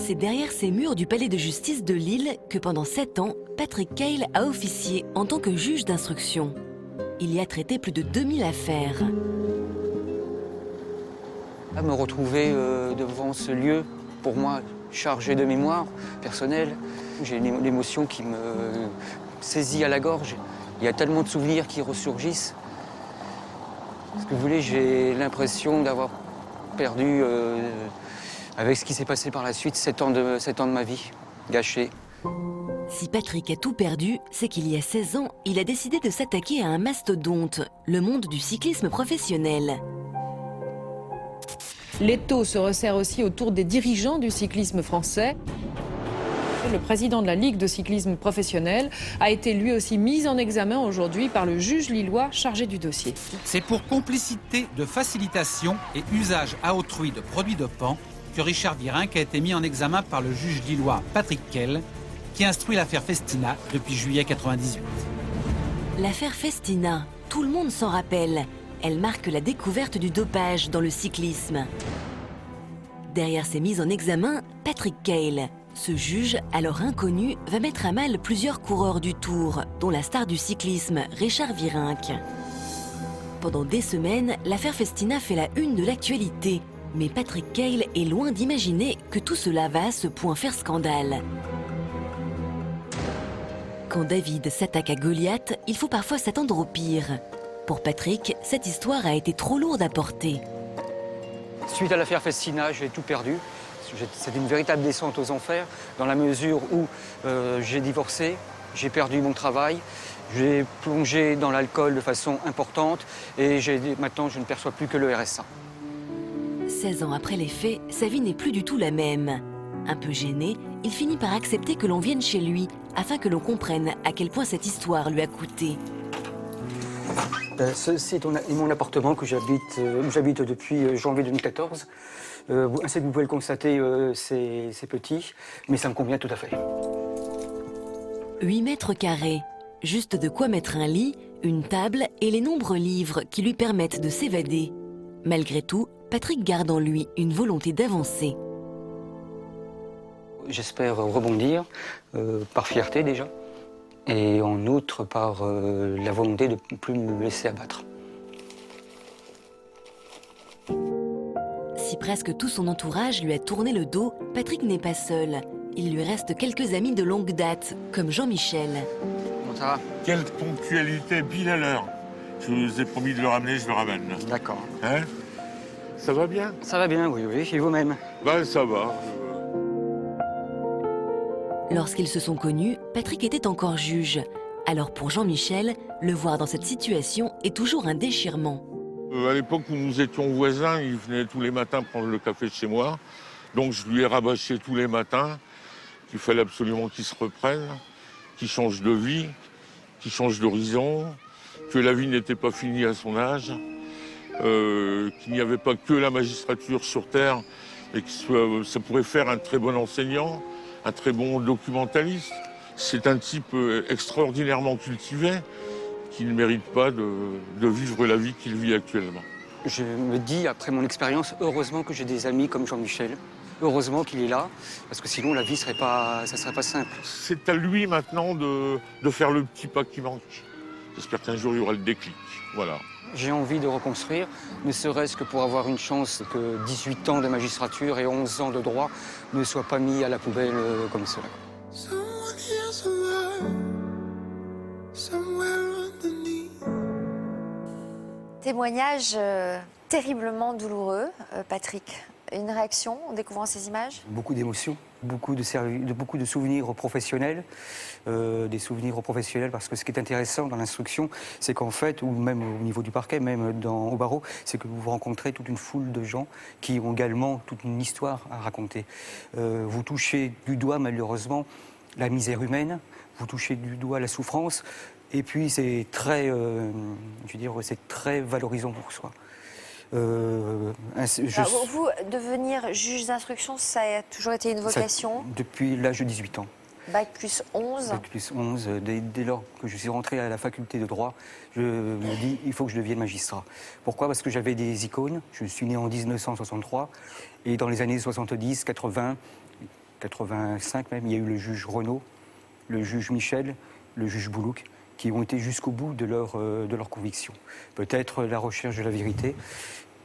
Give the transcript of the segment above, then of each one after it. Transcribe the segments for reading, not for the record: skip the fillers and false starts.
C'est derrière ces murs du palais de justice de Lille que pendant 7 ans, Patrick Keil a officié en tant que juge d'instruction. Il y a traité plus de 2000 affaires. À me retrouver devant ce lieu, pour moi, chargé de mémoire personnelle, j'ai une émotion qui me saisit à la gorge. Il y a tellement de souvenirs qui ressurgissent. Ce que vous voulez, j'ai l'impression d'avoir perdu, avec ce qui s'est passé par la suite, 7 ans de ma vie, gâchés. Si Patrick a tout perdu, c'est qu'il y a 16 ans, il a décidé de s'attaquer à un mastodonte, le monde du cyclisme professionnel. L'étau se resserre aussi autour des dirigeants du cyclisme français. Le président de la Ligue de cyclisme professionnel a été lui aussi mis en examen aujourd'hui par le juge lillois chargé du dossier. C'est pour complicité de facilitation et usage à autrui de produits dopants que Richard Virenque a été mis en examen par le juge lillois Patrick Keil, qui instruit l'affaire Festina depuis juillet 1998. L'affaire Festina, tout le monde s'en rappelle. Elle marque la découverte du dopage dans le cyclisme. Derrière ces mises en examen, Patrick Keil. Ce juge, alors inconnu, va mettre à mal plusieurs coureurs du Tour, dont la star du cyclisme, Richard Virenque. Pendant des semaines, l'affaire Festina fait la une de l'actualité. Mais Patrick Keil est loin d'imaginer que tout cela va à ce point faire scandale. Quand David s'attaque à Goliath, il faut parfois s'attendre au pire. Pour Patrick, cette histoire a été trop lourde à porter. Suite à l'affaire Festina, j'ai tout perdu. C'était une véritable descente aux enfers, dans la mesure où j'ai divorcé, j'ai perdu mon travail, j'ai plongé dans l'alcool de façon importante et maintenant je ne perçois plus que le RSA. 16 ans après les faits, sa vie n'est plus du tout la même. Un peu gêné, il finit par accepter que l'on vienne chez lui, afin que l'on comprenne à quel point cette histoire lui a coûté. Ceci est mon appartement où j'habite depuis janvier 2014. Ainsi que vous pouvez le constater, c'est petit, mais ça me convient tout à fait. 8 mètres carrés, juste de quoi mettre un lit, une table et les nombreux livres qui lui permettent de s'évader. Malgré tout, Patrick garde en lui une volonté d'avancer. J'espère rebondir, par fierté déjà, et en outre par la volonté de ne plus me laisser abattre. Si presque tout son entourage lui a tourné le dos, Patrick n'est pas seul. Il lui reste quelques amis de longue date, comme Jean-Michel. Comment ça va? Quelle ponctualité, pile à l'heure. Je vous ai promis de le ramener, je le ramène. D'accord. Hein? Ça va bien? Ça va bien, oui, oui, et vous-même? Ben, ça va. Lorsqu'ils se sont connus, Patrick était encore juge. Alors pour Jean-Michel, le voir dans cette situation est toujours un déchirement. À l'époque où nous étions voisins, il venait tous les matins prendre le café chez moi. Donc je lui ai rabâché tous les matins qu'il fallait absolument qu'il se reprenne, qu'il change de vie, qu'il change d'horizon, que la vie n'était pas finie à son âge, qu'il n'y avait pas que la magistrature sur Terre, et que ça pourrait faire un très bon enseignant, un très bon documentaliste. C'est un type extraordinairement cultivé qui ne mérite pas de vivre la vie qu'il vit actuellement. Je me dis, après mon expérience, heureusement que j'ai des amis comme Jean-Michel. Heureusement qu'il est là, parce que sinon la vie serait pas simple. C'est à lui maintenant de faire le petit pas qui manque. J'espère qu'un jour il y aura le déclic. Voilà. J'ai envie de reconstruire, ne serait-ce que pour avoir une chance que 18 ans de magistrature et 11 ans de droit ne soient pas mis à la poubelle comme cela. Témoignage terriblement douloureux, Patrick. Une réaction en découvrant ces images? Beaucoup d'émotions, beaucoup de souvenirs professionnels. Des souvenirs professionnels parce que ce qui est intéressant dans l'instruction, c'est qu'en fait, ou même au niveau du parquet, même au barreau, c'est que vous rencontrez toute une foule de gens qui ont également toute une histoire à raconter. Vous touchez du doigt, malheureusement, la misère humaine, vous touchez du doigt la souffrance, et puis c'est très, c'est très valorisant pour soi. Vous, devenir juge d'instruction, ça a toujours été une vocation? Depuis l'âge de 18 ans. Bac plus 11? Bac plus 11. Dès lors que je suis rentré à la faculté de droit, je me dis il faut que je devienne magistrat. Pourquoi? Parce que j'avais des icônes. Je suis né en 1963 et dans les années 70, 80, 85 même, il y a eu le juge Renaud, le juge Michel, le juge Boulouk, qui ont été jusqu'au bout de leur conviction. Peut-être la recherche de la vérité,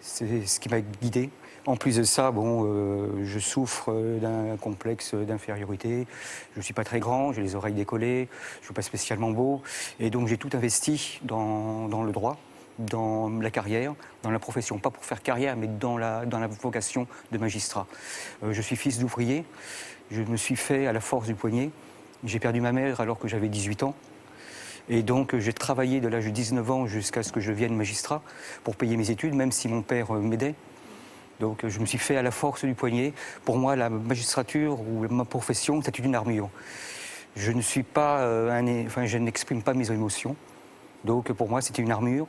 c'est ce qui m'a guidé. En plus de ça, je souffre d'un complexe d'infériorité. Je ne suis pas très grand, j'ai les oreilles décollées, je ne suis pas spécialement beau. Et donc j'ai tout investi dans le droit, dans la carrière, dans la profession. Pas pour faire carrière, mais dans la vocation de magistrat. Je suis fils d'ouvrier. Je me suis fait à la force du poignet. J'ai perdu ma mère alors que j'avais 18 ans. Et donc j'ai travaillé de l'âge de 19 ans jusqu'à ce que je devienne magistrat pour payer mes études, même si mon père m'aidait. Donc je me suis fait à la force du poignet. Pour moi, la magistrature ou ma profession, c'est une armure. Je ne suis pas, je n'exprime pas mes émotions. Donc pour moi, c'était une armure.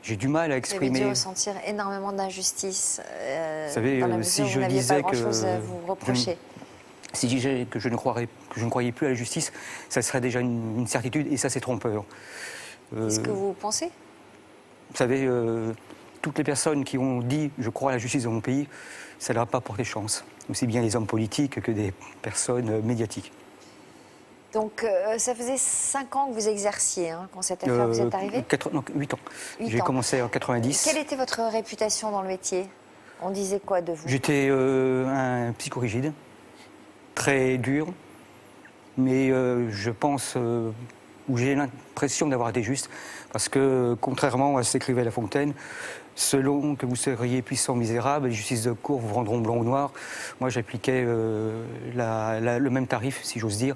J'ai du mal à exprimer. Vous avez dû ressentir énormément d'injustice. Vous savez, si je disais que vous reprocher. Si je disais que je ne croyais plus à la justice, ça serait déjà une certitude, et ça, c'est trompeur. Qu'est-ce que vous pensez? Vous savez, toutes les personnes qui ont dit « je crois à la justice dans mon pays », ça ne leur a pas porté chance. Aussi bien les hommes politiques que des personnes médiatiques. Donc, ça faisait 5 ans que vous exerciez quand cette affaire vous est arrivée? 8 ans. J'ai commencé en 90. Quelle était votre réputation dans le métier? On disait quoi de vous? J'étais un psychorigide, très dur, mais je pense, ou j'ai l'impression d'avoir été juste, parce que contrairement à ce qu'écrivait La Fontaine, selon que vous seriez puissant ou misérable, les justices de cour vous rendront blanc ou noir. Moi, j'appliquais le même tarif, si j'ose dire,